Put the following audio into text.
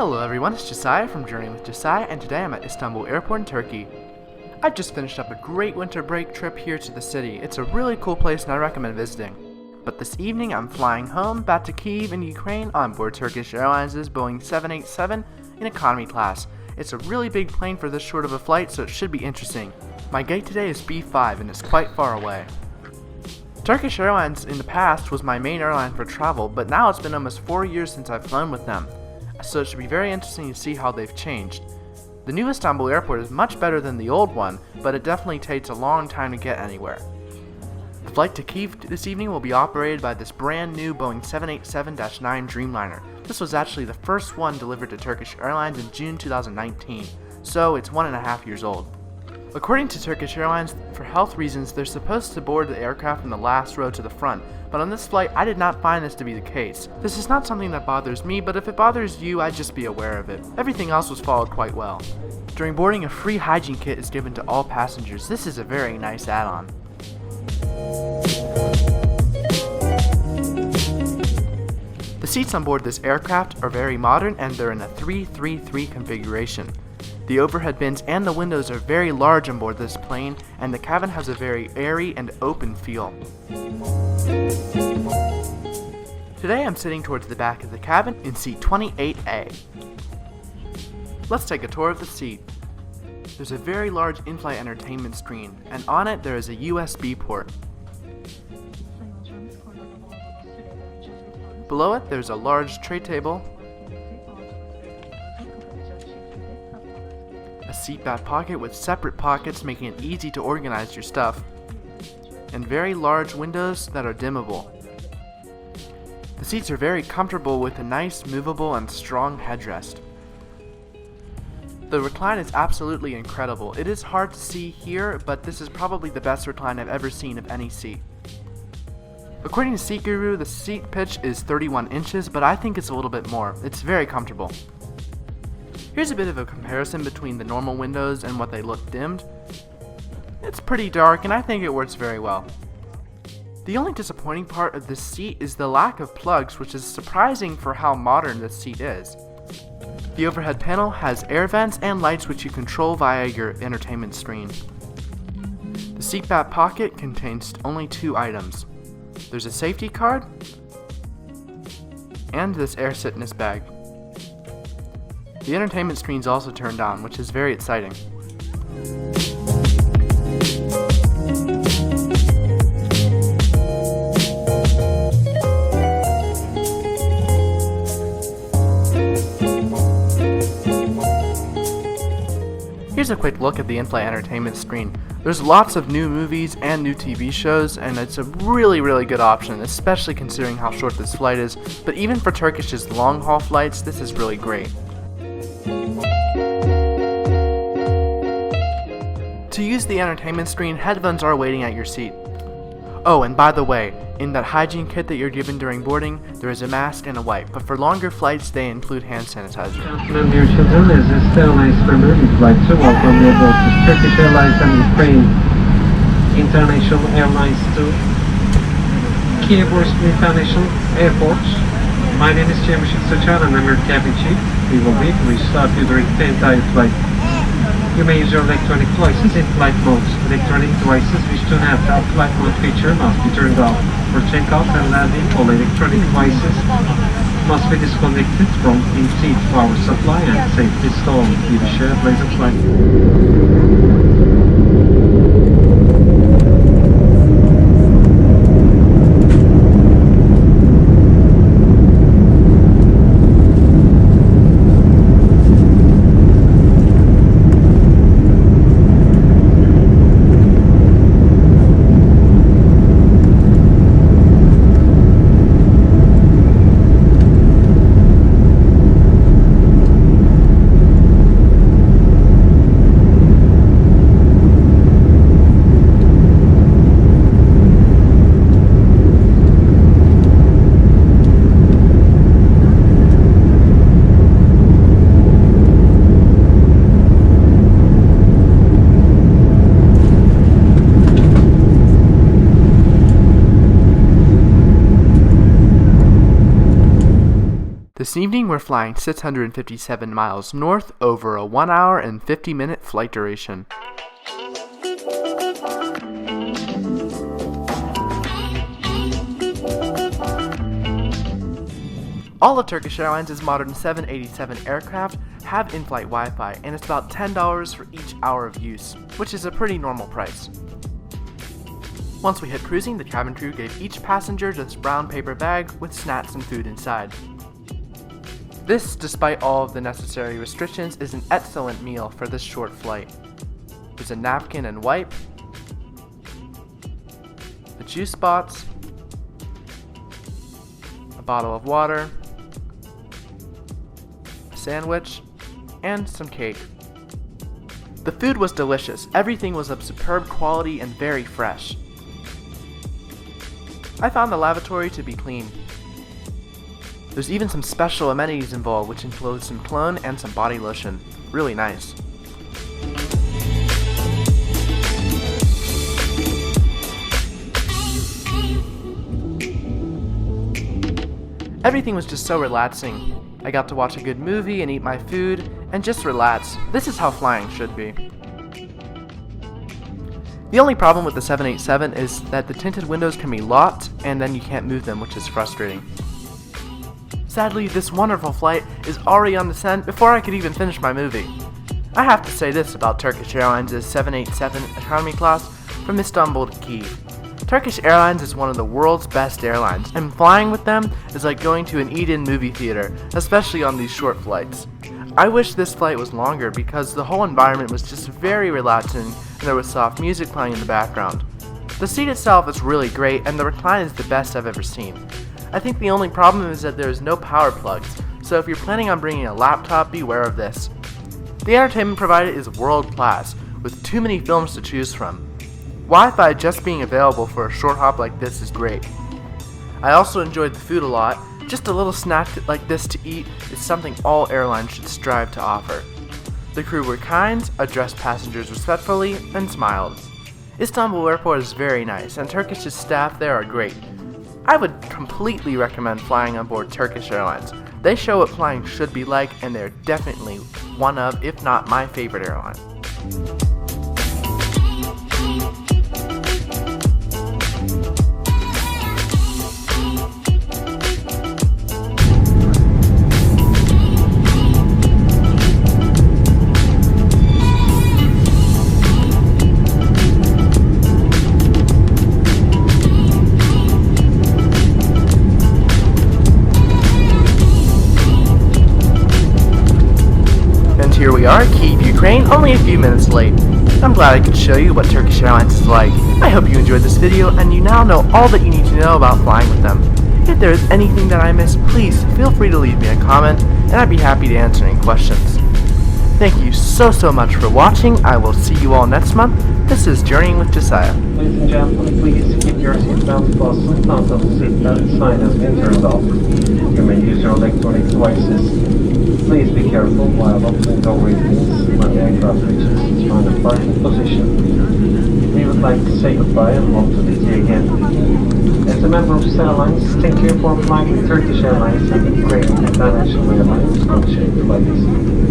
Hello everyone, it's Josiah from Journeying with Josiah, and today I'm at Istanbul Airport in Turkey. I've just finished up a great winter break trip here to the city. It's a really cool place and I recommend visiting. But this evening I'm flying home back to Kyiv in Ukraine on board Turkish Airlines' Boeing 787 in economy class. It's a really big plane for this short of a flight, so it should be interesting. My gate today is B5 and it's quite far away. Turkish Airlines in the past was my main airline for travel, but now it's been almost 4 years since I've flown with them. So it should be very interesting to see how they've changed. The new Istanbul airport is much better than the old one, but it definitely takes a long time to get anywhere. The flight to Kyiv this evening will be operated by this brand new Boeing 787-9 Dreamliner. This was actually the first one delivered to Turkish Airlines in June 2019, so it's 1.5 years old. According to Turkish Airlines, for health reasons, they're supposed to board the aircraft from the last row to the front, but on this flight, I did not find this to be the case. This is not something that bothers me, but if it bothers you, I'd just be aware of it. Everything else was followed quite well. During boarding, a free hygiene kit is given to all passengers. This is a very nice add-on. The seats on board this aircraft are very modern and they're in a 3-3-3 configuration. The overhead bins and the windows are very large on board this plane, and the cabin has a very airy and open feel. Today I'm sitting towards the back of the cabin in seat 28A. Let's take a tour of the seat. There's a very large in-flight entertainment screen, and on it there is a USB port. Below it there's a large tray table, a seat back pocket with separate pockets making it easy to organize your stuff, and very large windows that are dimmable. The seats are very comfortable with a nice movable and strong headrest. The recline is absolutely incredible. It is hard to see here, but this is probably the best recline I've ever seen of any seat. According to Seat Guru, the seat pitch is 31 inches, but I think it's a little bit more. It's very comfortable. Here's a bit of a comparison between the normal windows and what they look dimmed. It's pretty dark and I think it works very well. The only disappointing part of this seat is the lack of plugs, which is surprising for how modern this seat is. The overhead panel has air vents and lights which you control via your entertainment screen. The seat back pocket contains only 2 items. There's a safety card and this air sickness bag. The entertainment screen is also turned on, which is very exciting. Here's a quick look at the in-flight entertainment screen. There's lots of new movies and new TV shows, and it's a really good option, especially considering how short this flight is. But even for Turkish's long-haul flights, this is really great. To use the entertainment screen, headphones are waiting at your seat. Oh, and by the way, in that hygiene kit that you're given during boarding, there is a mask and a wipe, but for longer flights, they include hand sanitizer. Gentlemen, dear children, as this airline's member, we'd like to welcome you aboard to Turkish Airlines and Ukraine International Airlines to Kyiv International Airport. My name is James Suchan and I'm your cabin chief. We will start you during the entire flight. You may use your electronic devices in flight modes. Electronic devices which do not have flight mode feature must be turned off. For checkout and landing, all electronic devices must be disconnected from in-seat power supply and safely installed. We wish you a pleasant flight. This evening we're flying 657 miles north over a 1 hour and 50-minute flight duration. All of Turkish Airlines' modern 787 aircraft have in-flight Wi-Fi, and it's about $10 for each hour of use, which is a pretty normal price. Once we hit cruising, the cabin crew gave each passenger this brown paper bag with snacks and food inside. This, despite all of the necessary restrictions, is an excellent meal for this short flight. There's a napkin and wipe, a juice box, a bottle of water, a sandwich, and some cake. The food was delicious. Everything was of superb quality and very fresh. I found the lavatory to be clean. There's even some special amenities involved, which include some cologne and some body lotion. Really nice. Everything was just so relaxing. I got to watch a good movie and eat my food and just relax. This is how flying should be. The only problem with the 787 is that the tinted windows can be locked and then you can't move them, which is frustrating. Sadly, this wonderful flight is already on descent before I could even finish my movie. I have to say this about Turkish Airlines' 787 economy class from Istanbul to Kyiv. Turkish Airlines is one of the world's best airlines, and flying with them is like going to an eat-in movie theater, especially on these short flights. I wish this flight was longer because the whole environment was just very relaxing and there was soft music playing in the background. The seat itself is really great and the recline is the best I've ever seen. I think the only problem is that there is no power plugs, so if you're planning on bringing a laptop, beware of this. The entertainment provided is world class, with too many films to choose from. Wi-Fi just being available for a short hop like this is great. I also enjoyed the food a lot. Just a little snack like this to eat is something all airlines should strive to offer. The crew were kind, addressed passengers respectfully, and smiled. Istanbul Airport is very nice, and Turkish's staff there are great. I would completely recommend flying on board Turkish Airlines. They show what flying should be like, and they're definitely one of, if not my favorite airline. Here we are, Kyiv, Ukraine, only a few minutes late. I'm glad I could show you what Turkish Airlines is like. I hope you enjoyed this video and you now know all that you need to know about flying with them. If there is anything that I missed, please feel free to leave me a comment and I'd be happy to answer any questions. Thank you so much for watching. I will see you all next month. This is Journeying with Josiah. Ladies and gentlemen, please keep your seatbelts fastened until the seatbelt sign has been turned off. You may use your electronic devices. Please be careful while opening door readings when the aircraft reaches its final parking position. We would like to say goodbye and hope to meet you again. As a member of Airlines, thank you for flying with Turkish Airlines and the great international airlines associated by this.